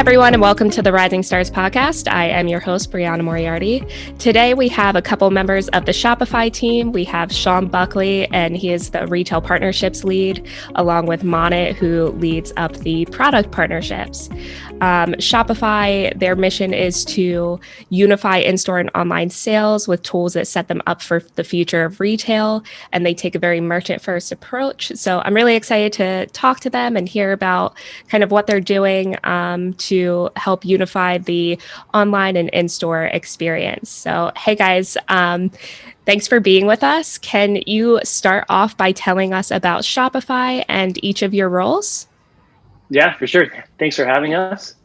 everyone, and welcome to the Rising Stars podcast. I am your host, Brianna Moriarty. Today, we have a couple members of the Shopify team. We have Sean Buckley, and he is the retail partnerships lead, along with Manit, who leads up the product partnerships. Shopify, their mission is to unify in-store and online sales with tools that set them up for the future of retail, and they take a very merchant-first approach. So I'm really excited to talk to them and hear about kind of what they're doing to help unify the online and in-store experience. So, hey guys, thanks for being with us. Can you start off by telling us about Shopify and each of your roles? Yeah, for sure. Thanks for having us.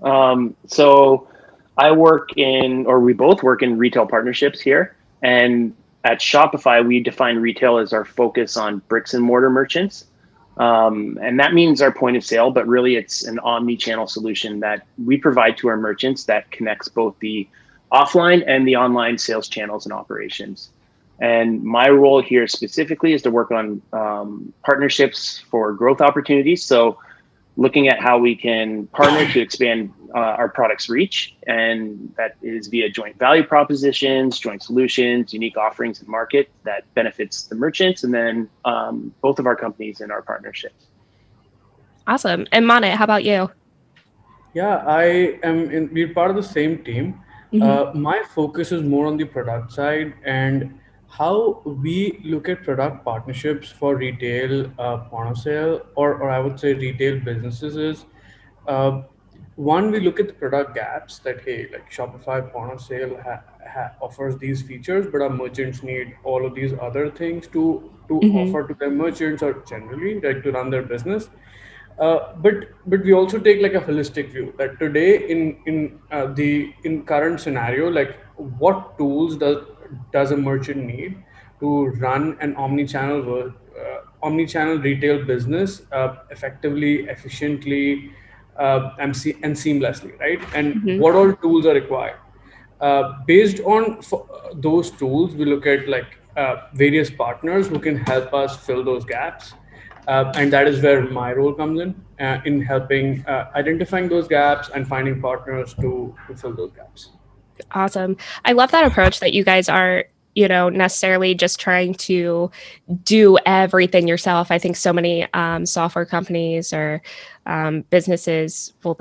So we both work in retail partnerships here. And at Shopify, we define retail as our focus on bricks and mortar merchants. And that means our point of sale, but really it's an omni-channel solution that we provide to our merchants that connects both the offline and the online sales channels and operations. And my role here specifically is to work on partnerships for growth opportunities. So looking at how we can partner to expand our product's reach, and that is via joint value propositions, joint solutions, unique offerings in market that benefits the merchants, and then both of our companies in our partnerships. Awesome. And Manit, how about you? Yeah, we're part of the same team. My focus is more on the product side, and how we look at product partnerships for retail point of sale, or I would say retail businesses is, one, we look at the product gaps that, hey, like Shopify point of sale offers these features, but our merchants need all of these other things to offer to their merchants or generally like to run their business. But we also take like a holistic view that today in current scenario, like what tools does a merchant need to run an omni-channel retail business effectively, efficiently, and seamlessly, right? And what all tools are required. Based on those tools, we look at like various partners who can help us fill those gaps. And that is where my role comes in helping identifying those gaps and finding partners to fill those gaps. Awesome. I love that approach that you guys are, necessarily just trying to do everything yourself. I think so many software companies or businesses will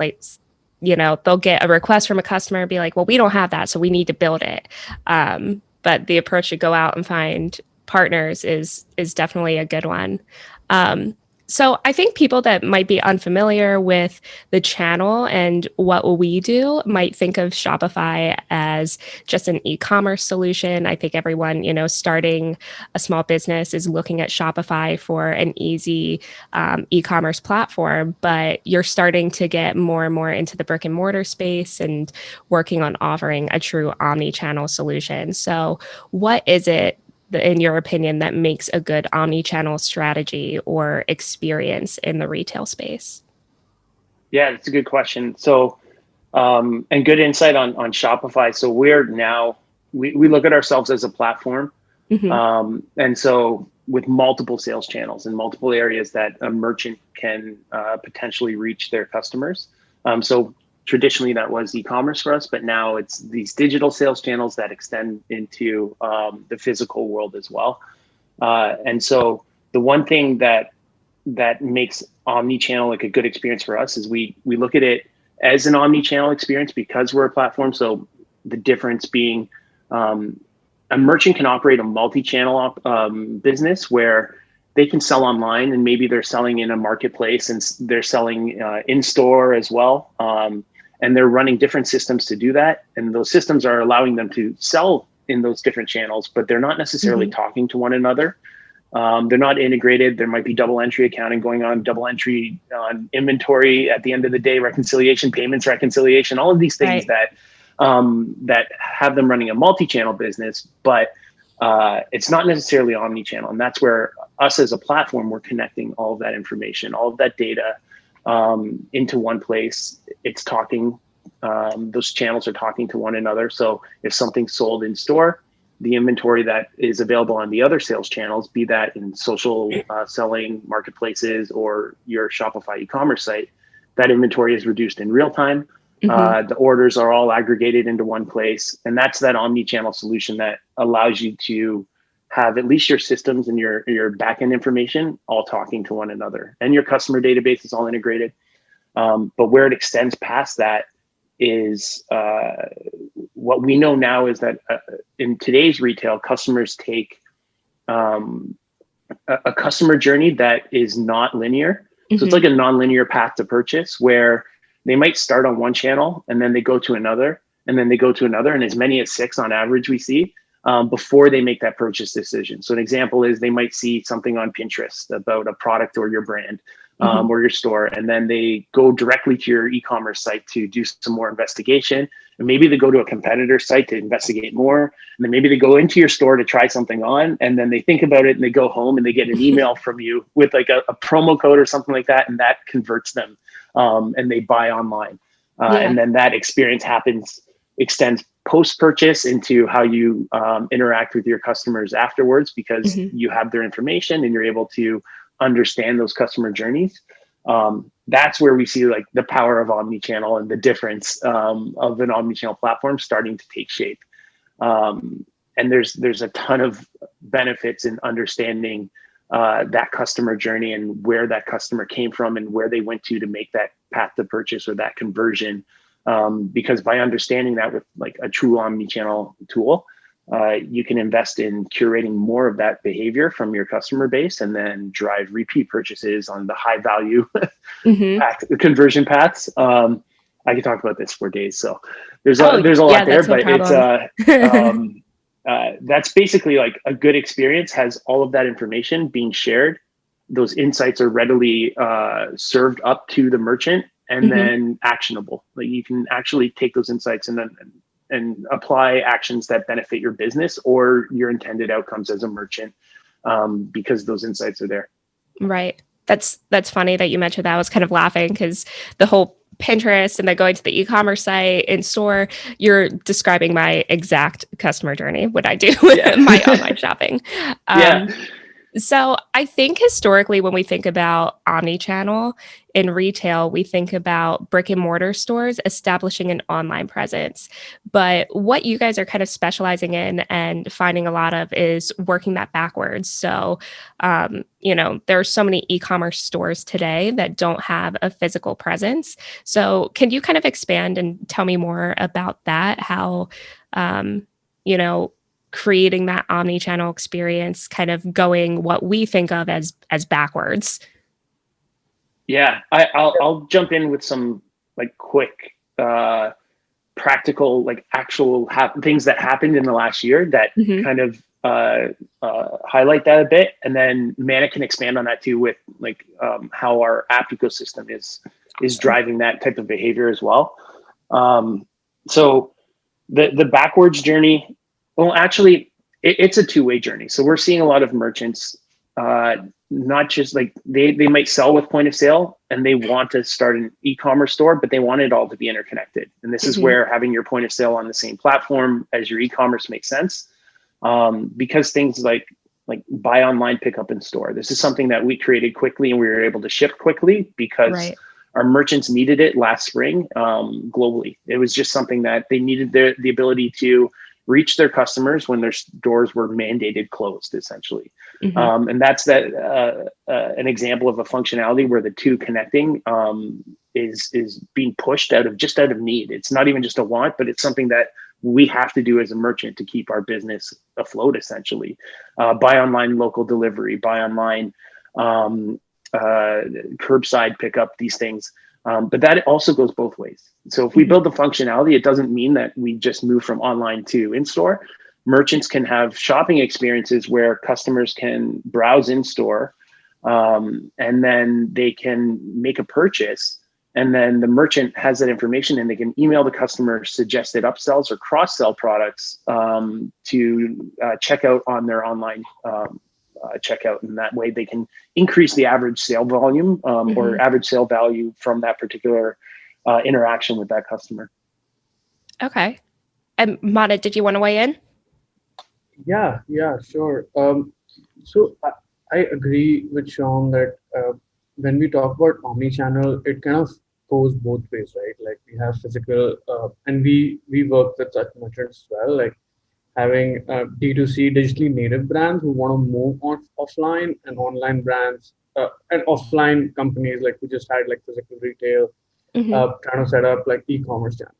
they'll get a request from a customer and be like, well, we don't have that, so we need to build it. But the approach to go out and find partners is definitely a good one. So I think people that might be unfamiliar with the channel and what we do might think of Shopify as just an e-commerce solution. I think everyone, starting a small business is looking at Shopify for an easy e-commerce platform, but you're starting to get more and more into the brick and mortar space and working on offering a true omni-channel solution. So what is it, in your opinion, that makes a good omni-channel strategy or experience in the retail space? Yeah, that's a good question. So, and good insight on Shopify. So we look at ourselves as a platform. And so with multiple sales channels and multiple areas that a merchant can potentially reach their customers. So traditionally that was e-commerce for us, but now it's these digital sales channels that extend into the physical world as well. And so the one thing that makes omni-channel like a good experience for us is we look at it as an omni-channel experience because we're a platform. So the difference being a merchant can operate a multi-channel business where they can sell online and maybe they're selling in a marketplace and they're selling in store as well. And they're running different systems to do that. And those systems are allowing them to sell in those different channels, but they're not necessarily talking to one another. They're not integrated. There might be double entry accounting going on, double entry on inventory at the end of the day, reconciliation, payments reconciliation, all of these things that have them running a multi-channel business, but it's not necessarily omni-channel. And that's where us as a platform, we're connecting all of that information, all of that data into one place. It's talking, those channels are talking to one another. So if something's sold in store, the inventory that is available on the other sales channels, be that in social selling marketplaces or your Shopify e-commerce site, that inventory is reduced in real time. The orders are all aggregated into one place. And that's that omni-channel solution that allows you to have at least your systems and your backend information all talking to one another, and your customer database is all integrated. But where it extends past that is what we know now is that in today's retail, customers take a customer journey that is not linear. So it's like a non-linear path to purchase, where they might start on one channel and then they go to another, and then they go to another, and as many as 6 on average we see before they make that purchase decision. So an example is they might see something on Pinterest about a product or your brand or your store, and then they go directly to your e-commerce site to do some more investigation. And maybe they go to a competitor's site to investigate more. And then maybe they go into your store to try something on, and then they think about it and they go home and they get an email from you with like a promo code or something like that. And that converts them and they buy online. And then that experience extends post-purchase into how you interact with your customers afterwards, because you have their information and you're able to understand those customer journeys. That's where we see like the power of omnichannel and the difference of an omnichannel platform starting to take shape. And there's a ton of benefits in understanding that customer journey and where that customer came from and where they went to make that path to purchase or that conversion. Because by understanding that with like a true omnichannel tool, you can invest in curating more of that behavior from your customer base and then drive repeat purchases on the high value conversion paths. I could talk about this for days. So there's a lot there, but it's that's basically like a good experience has all of that information being shared. Those insights are readily served up to the merchant and then actionable. Like you can actually take those insights and apply actions that benefit your business or your intended outcomes as a merchant because those insights are there. Right. That's funny that you mentioned that. I was kind of laughing because the whole Pinterest and then going to the e-commerce site in store, you're describing my exact customer journey, what I do with my online shopping. So I think historically, when we think about omnichannel in retail, we think about brick and mortar stores establishing an online presence. But what you guys are kind of specializing in and finding a lot of is working that backwards. So, there are so many e-commerce stores today that don't have a physical presence. So can you kind of expand and tell me more about that? How, creating that omni-channel experience, kind of going what we think of as backwards. Yeah, I'll jump in with some like quick, practical, like actual things that happened in the last year that kind of highlight that a bit, and then Manit can expand on that too with like how our app ecosystem is driving that type of behavior as well. So the backwards journey. Well, actually, it's a two-way journey. So we're seeing a lot of merchants, not just like they might sell with point of sale and they want to start an e-commerce store, but they want it all to be interconnected. And this is where having your point of sale on the same platform as your e-commerce makes sense. Because things like buy online, pick up in store. This is something that we created quickly and we were able to ship quickly because our merchants needed it last spring globally. It was just something that they needed the ability to reach their customers when their doors were mandated closed, essentially. And that's an example of a functionality where the two connecting is being pushed out of need. It's not even just a want, but it's something that we have to do as a merchant to keep our business afloat, essentially. Buy online, local delivery, buy online, curbside pickup, these things. But that also goes both ways. So if we build the functionality, it doesn't mean that we just move from online to in-store. Merchants can have shopping experiences where customers can browse in-store and then they can make a purchase. And then the merchant has that information and they can email the customer suggested upsells or cross-sell products to check out on their online checkout, and that way they can increase the average sale volume or average sale value from that particular interaction with that customer. Okay. And Manit, did you want to weigh in? Yeah, sure. So I agree with Sean that when we talk about omnichannel, it kind of goes both ways, right? Like we have physical, and we work with such merchants as well, like having D2C digitally native brands who want to move on offline, and online brands and offline companies like who just had like physical retail Hmm. trying to set up like e-commerce channel.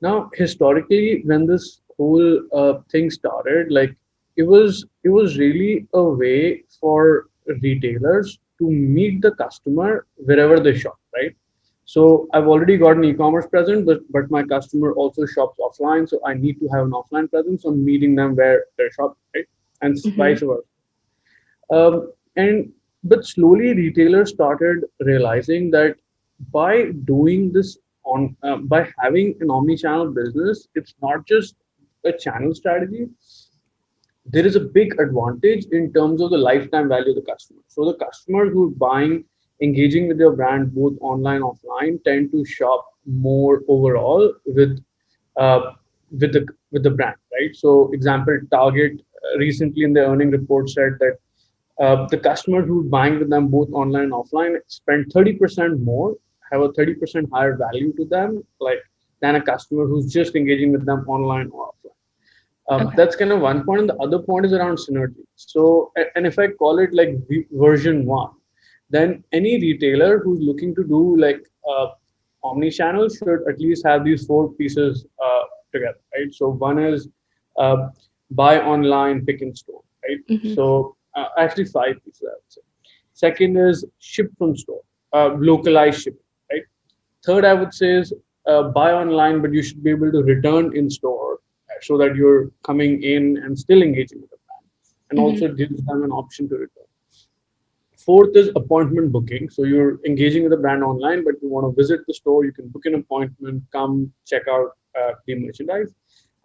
Now, historically, when this whole thing started, like it was really a way for retailers to meet the customer wherever they shop, right? So I've already got an e-commerce presence, but my customer also shops offline, so I need to have an offline presence. So I'm meeting them where they're shopping, right? And Hmm. vice versa. And but slowly retailers started realizing that by doing this on by having an omni-channel business, it's not just a channel strategy. There is a big advantage in terms of the lifetime value of the customer. So the customers who are buying, engaging with your brand both online offline, tend to shop more overall uh, with the brand, right? So example, Target recently in their earning report said that the customers who are buying with them both online and offline spend 30% more, have a 30% higher value to them, like than a customer who's just engaging with them online or offline. Okay. That's kind of one point. And the other point is around synergy. So, and if I call it like version one, then any retailer who's looking to do like omni-channel should at least have these four pieces together, right? So one is uh, buy online, pick in store, right? Hmm. So actually five pieces, I would say. Second is ship from store, localized shipping, right? Third, I would say is buy online, but you should be able to return in store so that you're coming in and still engaging with the brand, and Hmm. also gives them an option to return. Fourth is appointment booking. So you're engaging with the brand online, but you want to visit the store, you can book an appointment, come check out the merchandise.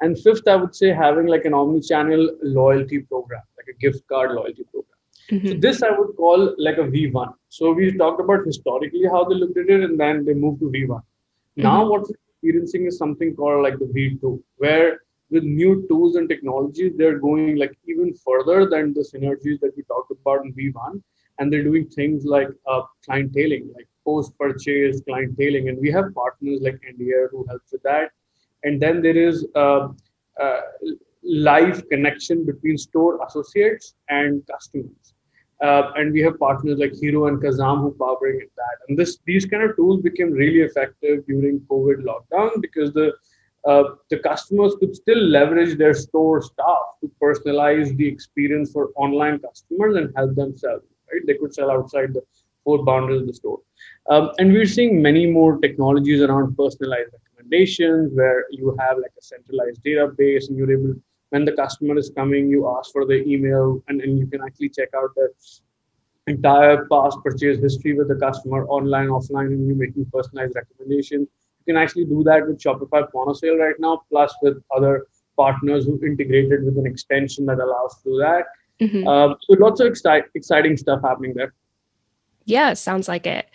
And fifth, I would say having like an omni-channel loyalty program, like a gift card loyalty program. So Hmm. this I would call like a V1. So we talked about historically how they looked at it, and then they moved to V1. Now Hmm. what we're experiencing is something called like the V2, where with new tools and technologies, they're going like even further than the synergies that we talked about in V1, and they're doing things like clienteling, like post-purchase clienteling, and we have partners like NDR who helps with that. And then there is uh, live connection between store associates and customers. And we have partners like Hero and Kazam who powering that. And these kind of tools became really effective during COVID lockdown because the customers could still leverage their store staff to personalize the experience for online customers and help them sell. Right, they could sell outside the four boundaries of the store. And we're seeing many more technologies around personalized recommendations, where you have like a centralized database, and you're able, when the customer is coming, you ask for the email, and you can actually check out the entire past purchase history with the customer online, offline, and you making personalized recommendations. You can actually do that with Shopify Point of Sale right now, plus with other partners who integrated with an extension that allows to do that. Hmm. So lots of exciting stuff happening there. Yeah, sounds like it.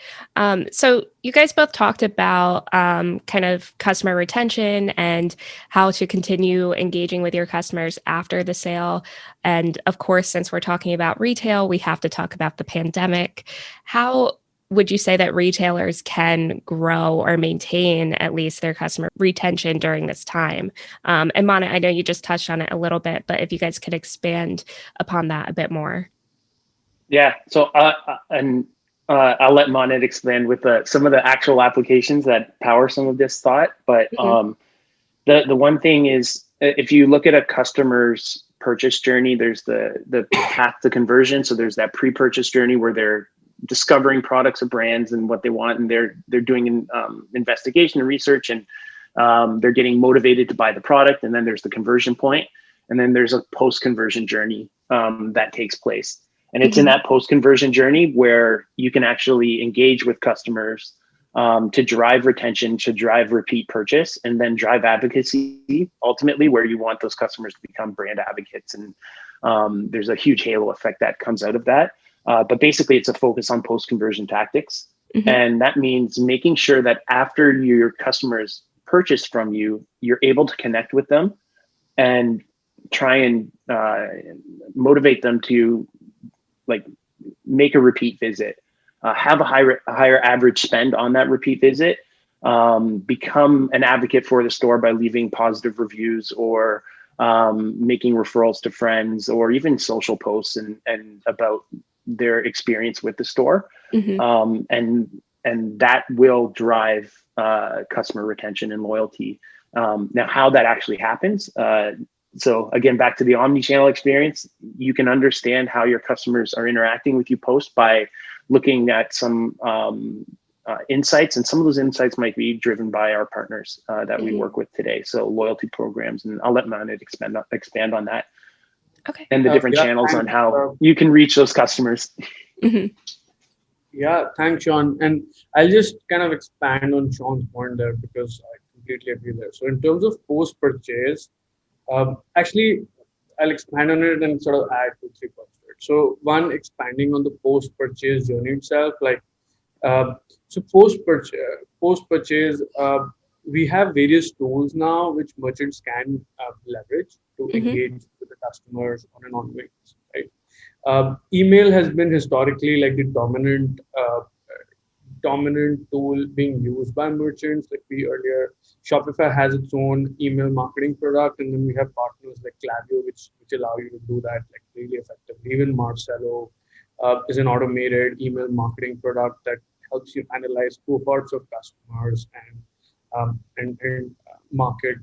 So you guys both talked about kind of customer retention and how to continue engaging with your customers after the sale. And of course, since we're talking about retail, we have to talk about the pandemic. How would you say that retailers can grow or maintain at least their customer retention during this time? And Mana, I know you just touched on it a little bit, but if you guys could expand upon that a bit more. Yeah. So, and I'll let Manit expand with some of the actual applications that power some of this thought. But Mhm. the one thing is, if you look at a customer's purchase journey, there's the path to conversion. So there's that pre-purchase journey where they're discovering products or brands and what they want, and they're doing investigation and research, and they're getting motivated to buy the product. And then there's the conversion point, and then there's a post-conversion journey that takes place. And it's in Mhm. that post-conversion journey where you can actually engage with customers to drive retention, to drive repeat purchase, and then drive advocacy, ultimately where you want those customers to become brand advocates. And there's a huge halo effect that comes out of that. But basically, it's a focus on post-conversion tactics. Mhm. And that means making sure that after your customers purchase from you, you're able to connect with them and try and motivate them to like make a repeat visit. have a higher average spend on that repeat visit, become an advocate for the store by leaving positive reviews or making referrals to friends or even social posts and about their experience with the store. And that will drive customer retention and loyalty. Now, how that actually happens. So again, back to the omnichannel experience, you can understand how your customers are interacting with you post by looking at some insights, and some of those insights might be driven by our partners that we work with today. So loyalty programs, and I'll let Manit expand on that. Okay. And the different channels on how you can reach those customers. Yeah, thanks, Sean. And I'll just kind of expand on Sean's point there because I completely agree there. So in terms of post-purchase, actually, I'll expand on it and sort of add 2-3 points to it. So one, expanding on the post-purchase journey itself, like so post-purchase, we have various tools now which merchants can leverage to engage with the customers on an ongoing basis, right? Email has been historically like the dominant tool being used by merchants. Like we earlier, Shopify has its own email marketing product, and then we have partners like Klaviyo, which allow you to do that like really effectively. Even Marcelo is an automated email marketing product that helps you analyze cohorts of customers and market,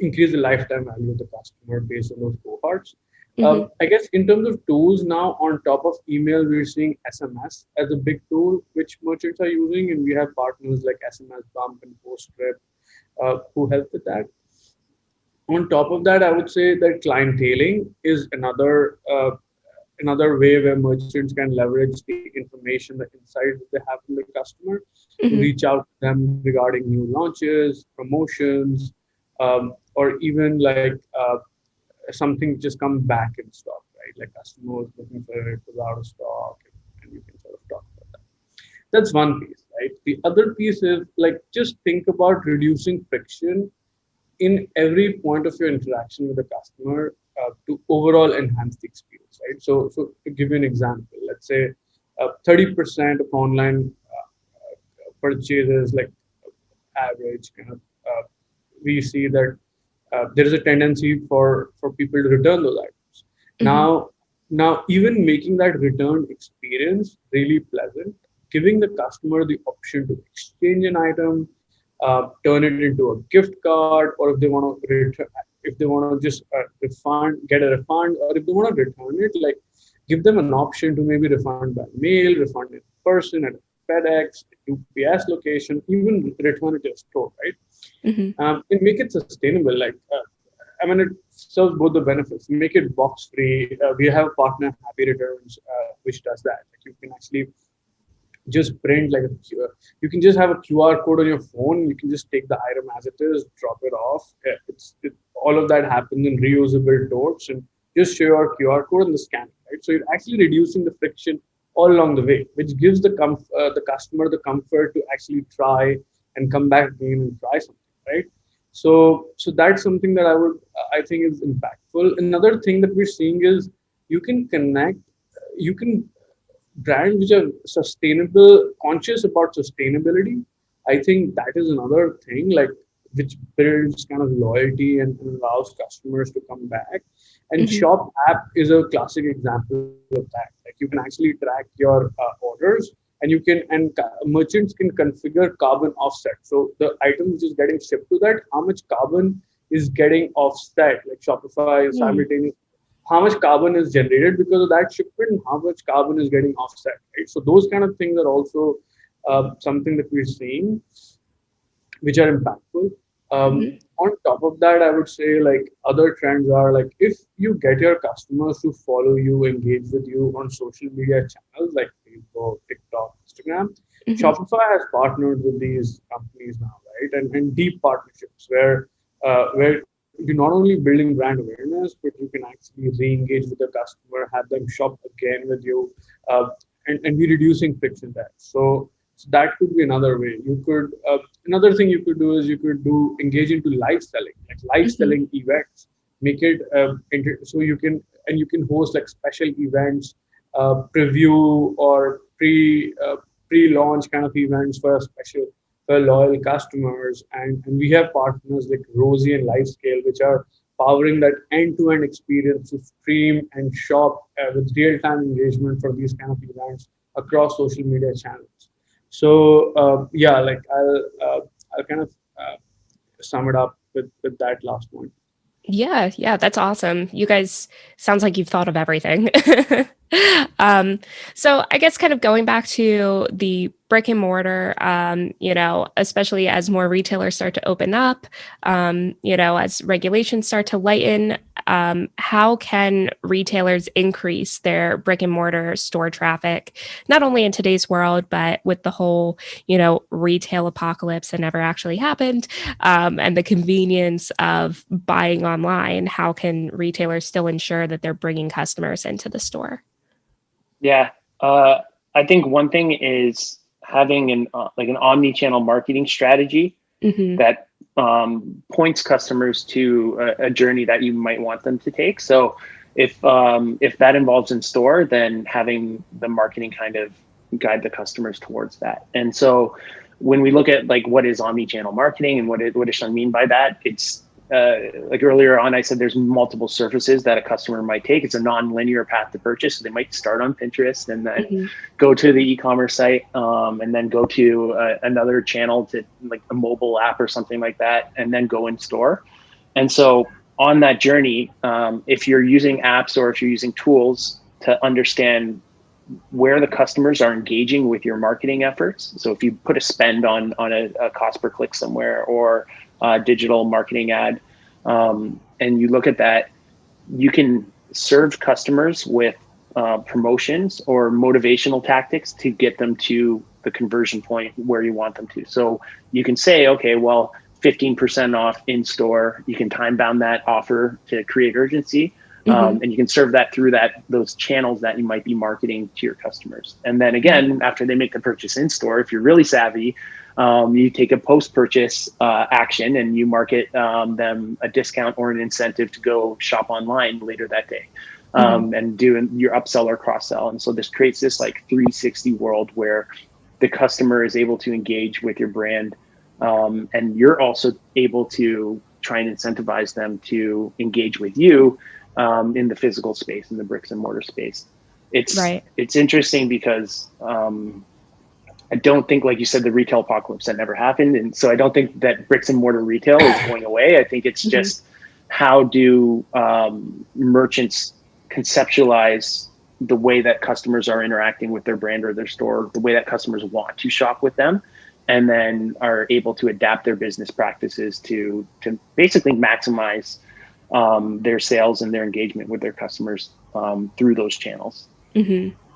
increase the lifetime value of the customer based on those cohorts. I guess in terms of tools now, on top of email, we're seeing SMS as a big tool which merchants are using, and we have partners like SMS Bump and Postscript who help with that. On top of that, I would say that clienteling is another way where merchants can leverage the information, the insights that they have from the customer to reach out to them regarding new launches, promotions, or even like something just come back in stock, right? Like customers looking for it was out of stock, and you can sort of talk about that. That's one piece, right? The other piece is like just think about reducing friction in every point of your interaction with the customer to overall enhance the experience, right? So to give you an example, let's say 30% of online purchases, like average kind of, we see that there is a tendency for people to return those items. Now, even making that return experience really pleasant, giving the customer the option to exchange an item, turn it into a gift card, or if they want to return, if they want to just get a refund, or if they want to return it, like give them an option to maybe refund by mail, refund in person at FedEx, UPS location, even return it to a store, right? And make it sustainable. Like, I mean, it serves both the benefits. Make it box free. We have a partner, Happy Returns, which does that. Like you can actually just print like you can just have a QR code on your phone. You can just take the item as it is, drop it off. All of that happens in reusable totes, and just show your QR code and the scan, right? So you're actually reducing the friction all along the way, which gives the customer the comfort to actually try and come back again and try something, right? So that's something that I think is impactful. Another thing that we're seeing is you can brands which are sustainable, conscious about sustainability. I think that is another thing, like which builds kind of loyalty and allows customers to come back. And Shop app is a classic example of that. Like you can actually track your orders, and merchants can configure carbon offset. So the item which is getting shipped to that, how much carbon is getting offset, like Shopify simultaneously, how much carbon is generated because of that shipment, and how much carbon is getting offset, right? So those kind of things are also something that we're seeing, which are impactful. On top of that, I would say like other trends are like if you get your customers to follow you, engage with you on social media channels like Facebook, TikTok, Instagram, Shopify has partnered with these companies now, right? And deep partnerships where you're not only building brand awareness, but you can actually re-engage with the customer, have them shop again with you, and be reducing friction there. So that could be another way. You could another thing you could do is you could engage into live selling, like live selling events. Make it so you can host like special events, preview or pre-launch kind of events for loyal customers, and we have partners like Rosie and Lifescale, which are powering that end-to-end experience to stream and shop with real-time engagement for these kind of events across social media channels. So yeah, like I'll kind of sum it up with that last point. Yeah, that's awesome. You guys sounds like you've thought of everything. So I guess kind of going back to the brick and mortar, especially as more retailers start to open up, as regulations start to lighten, how can retailers increase their brick and mortar store traffic, not only in today's world, but with the whole, retail apocalypse that never actually happened, and the convenience of buying online? How can retailers still ensure that they're bringing customers into the store? Yeah, I think one thing is having an omni-channel marketing strategy that points customers to a journey that you might want them to take. So if that involves in store, then having the marketing kind of guide the customers towards that. And so when we look at like what is omni-channel marketing and what does I mean by that, it's like earlier on, I said there's multiple surfaces that a customer might take. It's a non-linear path to purchase. So they might start on Pinterest and then go to the e-commerce site, and then go to another channel, to like a mobile app or something like that, and then go in store. And so on that journey, if you're using apps or if you're using tools to understand where the customers are engaging with your marketing efforts. So if you put a spend on a cost per click somewhere, or digital marketing ad, and you look at that, you can serve customers with promotions or motivational tactics to get them to the conversion point where you want them to. So you can say, okay, well, 15% off in store. You can time bound that offer to create urgency. And you can serve that through those channels that you might be marketing to your customers. And then again, after they make the purchase in store, if you're really savvy, you take a post-purchase action and you market them a discount or an incentive to go shop online later that day, and do your upsell or cross-sell. And so this creates this like 360 world where the customer is able to engage with your brand, and you're also able to try and incentivize them to engage with you in the physical space, in the bricks and mortar space. It's interesting because I don't think, like you said, the retail apocalypse, that never happened. And so I don't think that bricks and mortar retail is going away. I think it's just how do merchants conceptualize the way that customers are interacting with their brand or their store, the way that customers want to shop with them, and then are able to adapt their business practices to basically maximize their sales and their engagement with their customers through those channels.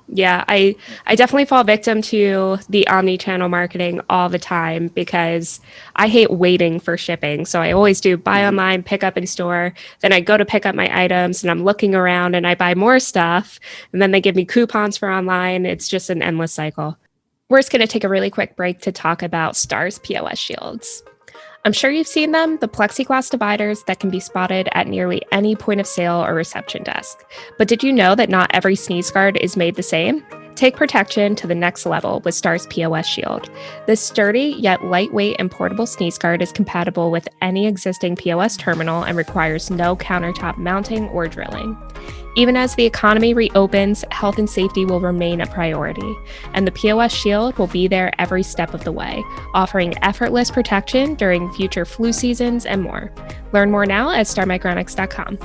Yeah, I definitely fall victim to the omni-channel marketing all the time because I hate waiting for shipping. So I always do buy online, pick up in store. Then I go to pick up my items and I'm looking around and I buy more stuff. And then they give me coupons for online. It's just an endless cycle. We're just going to take a really quick break to talk about Star's POS Shields. I'm sure you've seen them, the plexiglass dividers that can be spotted at nearly any point of sale or reception desk. But did you know that not every sneeze guard is made the same? Take protection to the next level with Star's POS Shield. This sturdy yet lightweight and portable sneeze guard is compatible with any existing POS terminal and requires no countertop mounting or drilling. Even as the economy reopens, health and safety will remain a priority, and the POS Shield will be there every step of the way, offering effortless protection during future flu seasons and more. Learn more now at starmicronics.com.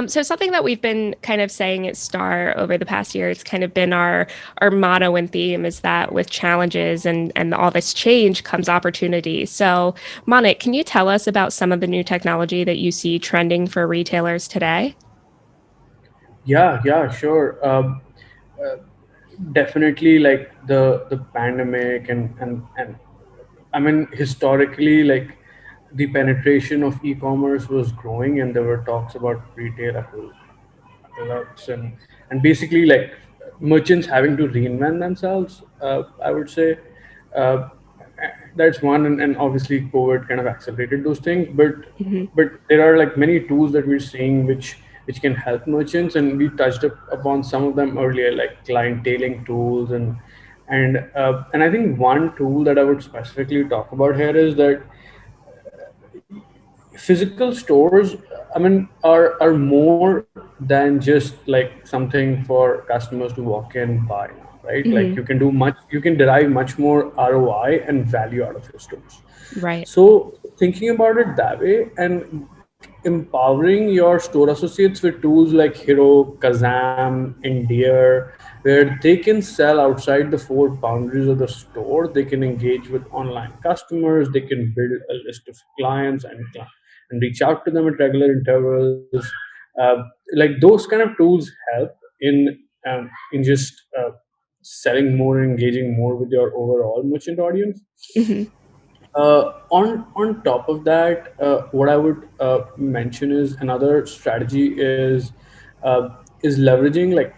So something that we've been kind of saying at Star over the past year, it's kind of been our motto and theme, is that with challenges and all this change comes opportunity. So Manit, can you tell us about some of the new technology that you see trending for retailers today? Yeah, sure. Definitely, like the pandemic and I mean, historically, like the penetration of e-commerce was growing, and there were talks about retail apocalypse and basically like merchants having to reinvent themselves. I would say uh, that's one, and obviously COVID kind of accelerated those things. But there are like many tools that we're seeing which can help merchants, and we touched upon some of them earlier, like clienteling tools and And I think one tool that I would specifically talk about here is that physical stores, I mean, are more than just like something for customers to walk in, buy now, right? Like Hmm. you can derive much more ROI and value out of your stores. Right. So thinking about it that way and empowering your store associates with tools like Hero, Kazam, Endear, where they can sell outside the four boundaries of the store. They can engage with online customers. They can build a list of clients and reach out to them at regular intervals. Like those kind of tools help in just selling more and engaging more with your overall merchant audience. Hmm. On top of that, what I would mention is another strategy is leveraging like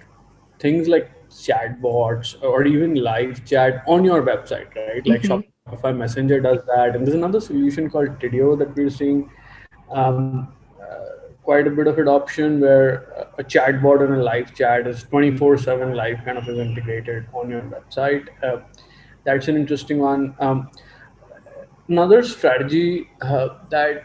things like chatbots or even live chat on your website, right? Like Hmm. Shopify Messenger does that, and there's another solution called Tidio that we're seeing quite a bit of adoption where a chatbot and a live chat is 24/7 live kind of is integrated on your website. That's an interesting one. Another strategy that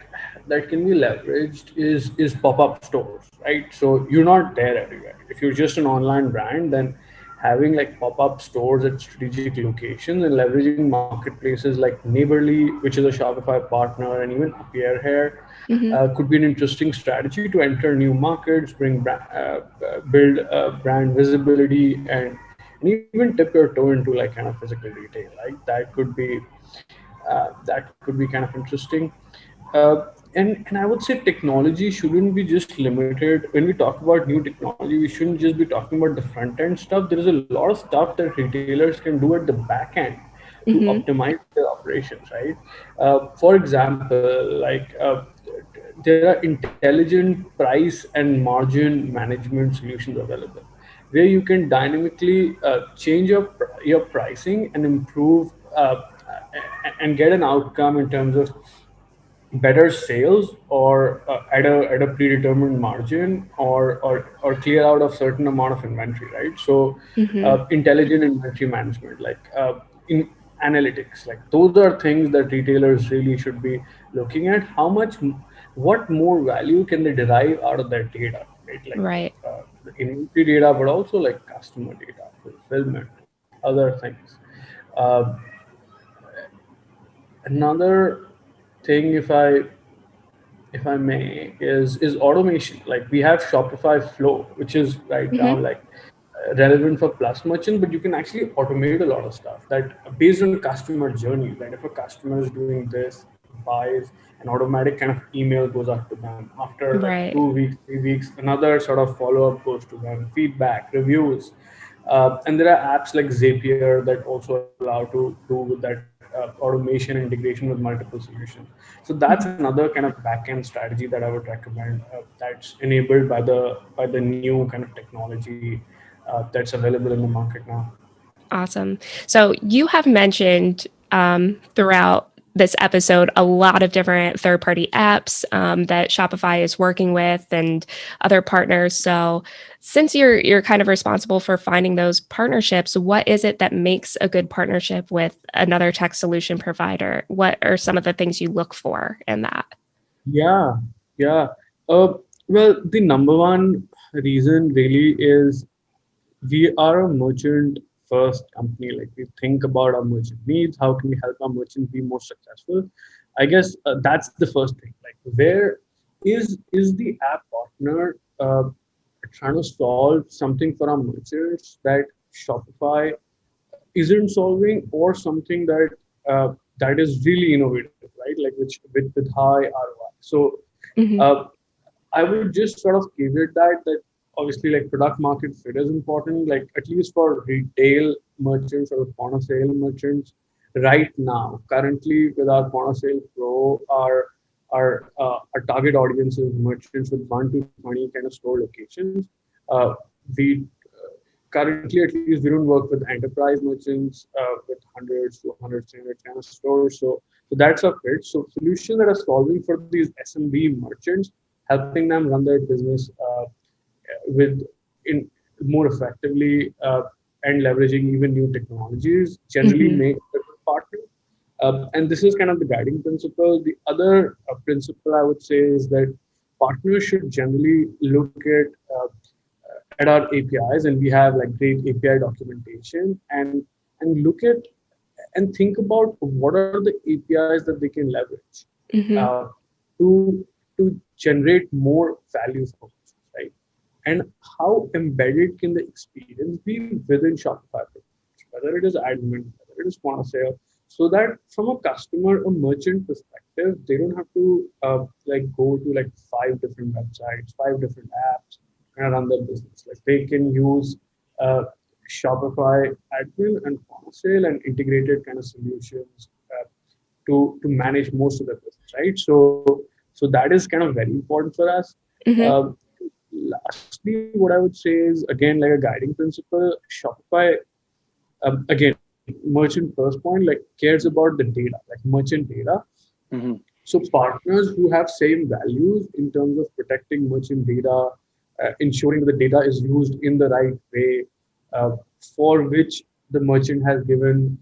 can be leveraged is pop-up stores, right? So you're not there everywhere. If you're just an online brand, then having like pop-up stores at strategic locations and leveraging marketplaces like Neighborly, which is a Shopify partner, and even Appear here Hmm. could be an interesting strategy to enter new markets, build brand visibility, and even dip your toe into like kind of physical retail. Like that could be kind of interesting. And I would say technology shouldn't be just limited. When we talk about new technology, we shouldn't just be talking about the front end stuff. There is a lot of stuff that retailers can do at the back end to Hmm. optimize their operations, right? For example, there are intelligent price and margin management solutions available, where you can dynamically change your pricing and improve and get an outcome in terms of better sales or at a predetermined margin or clear out of certain amount of inventory, right? So Hmm. intelligent inventory management, like in analytics, like those are things that retailers really should be looking at. What more value can they derive out of that data, right? Like Right. the inventory data, but also like customer data, fulfillment, other things. uh, Another thing, if I may, is automation. Like we have Shopify Flow, which is right Hmm. now like relevant for plus merchant, but you can actually automate a lot of stuff that based on customer journey. Right, if a customer is doing this, buys, an automatic kind of email goes out to them after like Right. 2 weeks, 3 weeks. Another sort of follow up goes to them, feedback, reviews. And there are apps like Zapier that also allow to do with that automation and integration with multiple solutions. So that's Mhm. another kind of backend strategy that I would recommend. That's enabled by the new kind of technology that's available in the market now. Awesome. So you have mentioned throughout this episode a lot of different third-party apps that Shopify is working with and other partners. So since you're kind of responsible for finding those partnerships, what is it that makes a good partnership with another tech solution provider? What are some of the things you look for in that? Yeah, yeah. Uh, well, the number one reason really is we are a merchant first company. Like we think about our merchant needs, how can we help our merchants be more successful. I guess that's the first thing. Like where is the app partner trying to solve something for our merchants that Shopify isn't solving, or something that is really innovative, right? Like which with high ROI. So Hmm. uh, I would just sort of caveat that obviously like product market fit is important, like at least for retail merchants or point of sale merchants. Right now, currently with our point of sale pro, our target audience is merchants with 1 to 20 kind of store locations. We Currently, at least, we don't work with enterprise merchants with hundreds, 200, 300 kind of stores. So that's a fit. So solutions that are solving for these SMB merchants, helping them run their business with in more effectively. and leveraging even new technologies generally make a good partner. And this is kind of the guiding principle. The other principle I would say is that partners should generally look at our APIs, and we have like great API documentation, and look at and think about what are the APIs that they can leverage uh, to generate more value for us, right? And how embedded can the experience be within Shopify, whether it is admin, whether it is point of sale, so that from a customer, a merchant perspective, they don't have to like go to like 5 different websites, 5 different apps, and run their business. Like they can use uh, Shopify admin and point of sale and integrated kind of solutions to manage most of the business, right? So that is kind of very important for us. Um, Lastly, what I would say is again like a guiding principle. Shopify again merchant first point like cares about the data, like merchant data. So partners who have same values in terms of protecting merchant data, ensuring that the data is used in the right way, uh, for which the merchant has given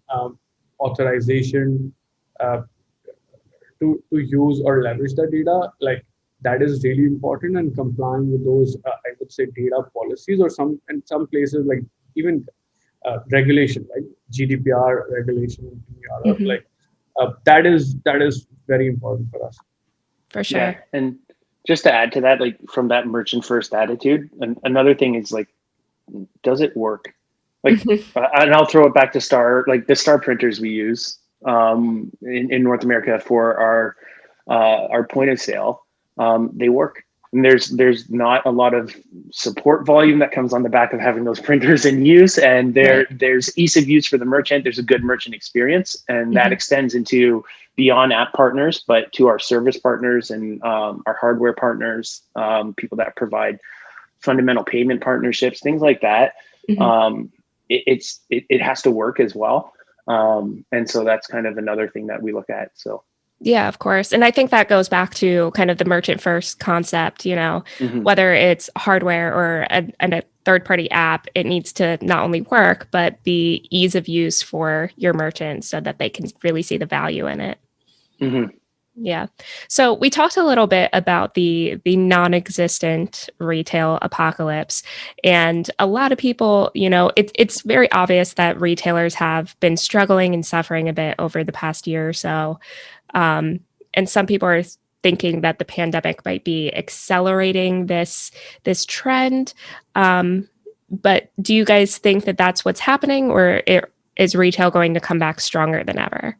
authorization uh, to use or leverage the data, like that is really important, and complying with those I would say data policies, or some in some places like even regulation, like GDPR regulation in Europe, like that is very important for us. For sure. Yeah, and just to add to that, like from that merchant first attitude, and another thing is like, does it work? Like, and I'll throw it back to like the Star printers we use in North America for our point of sale. They work, and there's not a lot of support volume that comes on the back of having those printers in use, and there's ease of use for the merchant. There's a good merchant experience, and that extends into beyond app partners, but to our service partners and our hardware partners, people that provide fundamental payment partnerships, things like that. It has to work as well. And so that's kind of another thing that we look at. So yeah, of course. And I think that goes back to kind of the merchant first concept, whether it's hardware or a third party app, it needs to not only work, but be ease of use for your merchant so that they can really see the value in it. Yeah. So we talked a little bit about the non-existent retail apocalypse, and a lot of people, it's very obvious that retailers have been struggling and suffering a bit over the past year or so. And some people are thinking that the pandemic might be accelerating this trend. But do you guys think that that's what's happening, or is retail going to come back stronger than ever?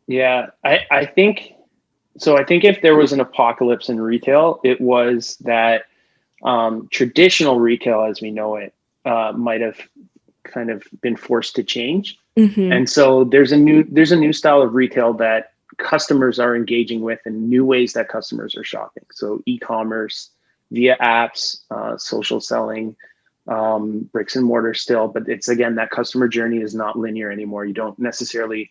Yeah, I think so. I think if there was an apocalypse in retail, it was that traditional retail as we know it might have kind of been forced to change. And so there's a new style of retail that customers are engaging with, and new ways that customers are shopping. So e-commerce, via apps, social selling, bricks and mortar still, but it's again, that customer journey is not linear anymore. You don't necessarily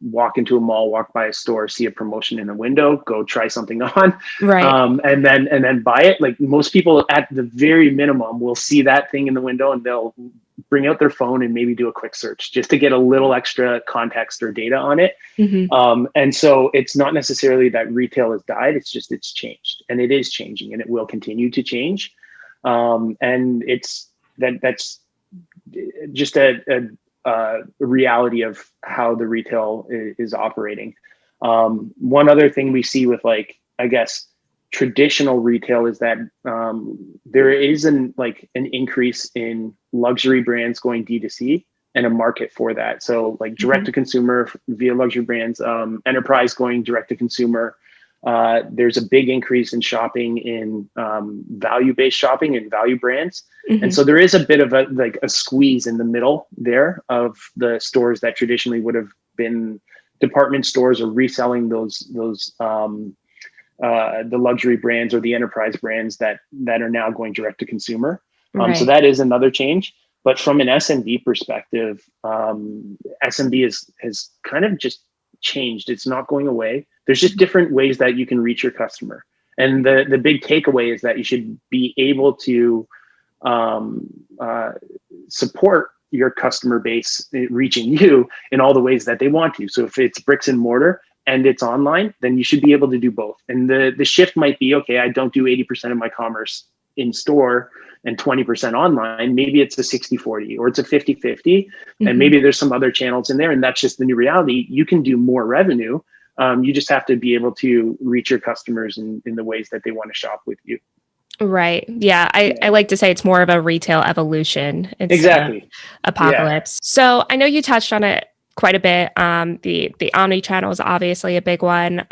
walk into a mall, walk by a store, see a promotion in a window, go try something on, right? And then buy it. Like most people at the very minimum will see that thing in the window and they'll bring out their phone and maybe do a quick search just to get a little extra context or data on it. And so it's not necessarily that retail has died. It's just, it's changed, and it is changing, and it will continue to change. And that's just a reality of how the retail is operating. One other thing we see with, like, I guess, traditional retail is that there is an increase in luxury brands going D2C and a market for that. So like direct to consumer via luxury brands, enterprise going direct to consumer. There's a big increase in shopping in value-based shopping and value brands. And so there is a bit of a squeeze in the middle there of the stores that traditionally would have been department stores or reselling those the luxury brands or the enterprise brands that are now going direct to consumer. So that is another change. But from an SMB perspective, SMB has kind of just changed. It's not going away. There's just different ways that you can reach your customer. And the big takeaway is that you should be able to support your customer base reaching you in all the ways that they want to. So if it's bricks and mortar and it's online, then you should be able to do both. And the shift might be, okay, I don't do 80% of my commerce in store and 20% online. Maybe it's a 60-40 or it's a 50-50. And maybe there's some other channels in there, and that's just the new reality. You can do more revenue. You just have to be able to reach your customers in the ways that they want to shop with you. Right. Yeah. I like to say it's more of a retail evolution instead Exactly. of apocalypse. Yeah. So I know you touched on it quite a bit. The Omnichannel is obviously a big one,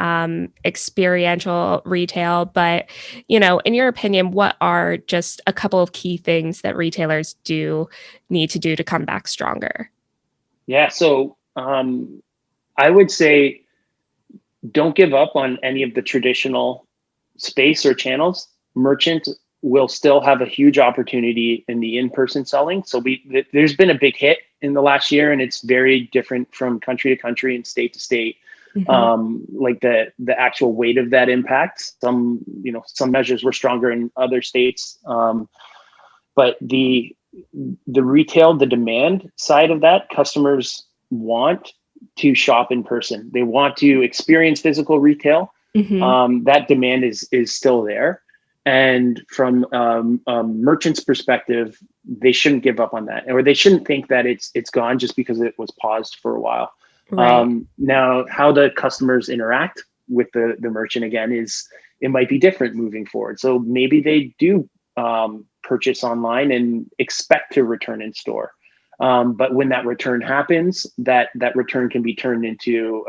experiential retail. But, in your opinion, what are just a couple of key things that retailers need to do to come back stronger? Yeah. So I would say don't give up on any of the traditional space or channels. Merchant will still have a huge opportunity in the in-person selling. So there's been a big hit in the last year, and it's very different from country to country and state to state. Like the actual weight of that impact. Some measures were stronger in other states. But the retail, the demand side of that, customers want to shop in person. They want to experience physical retail. That demand is still there. And from a merchant's perspective, they shouldn't give up on that, or they shouldn't think that it's gone just because it was paused for a while. Right. Now, how the customers interact with the merchant again it might be different moving forward. So maybe they do purchase online and expect to return in store. But when that return happens, that return can be turned into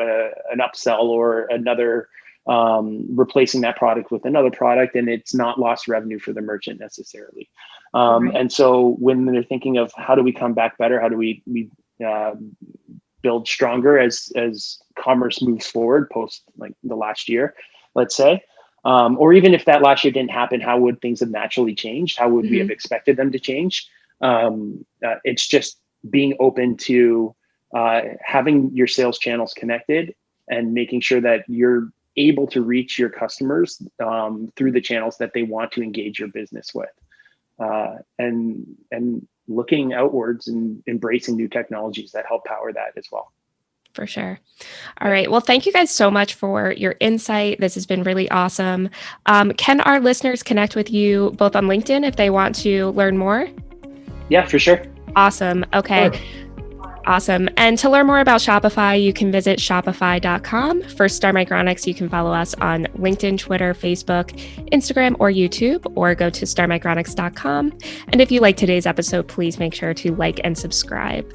an upsell or another. Replacing that product with another product, and it's not lost revenue for the merchant necessarily. Right. And so when they're thinking of how do we come back better, how do we build stronger as commerce moves forward post like the last year, let's say, or even if that last year didn't happen, how would things have naturally changed? How would we have expected them to change? It's just being open to having your sales channels connected and making sure that you're able to reach your customers through the channels that they want to engage your business with, and looking outwards and embracing new technologies that help power that as well. For sure. All right. Well, thank you guys so much for your insight. This has been really awesome. Can our listeners connect with you both on LinkedIn if they want to learn more? Yeah, for sure. Awesome. Okay. Sure. Awesome. And to learn more about Shopify, you can visit shopify.com. For Star Micronics, you can follow us on LinkedIn, Twitter, Facebook, Instagram, or YouTube, or go to starmicronics.com. And if you like today's episode, please make sure to like and subscribe.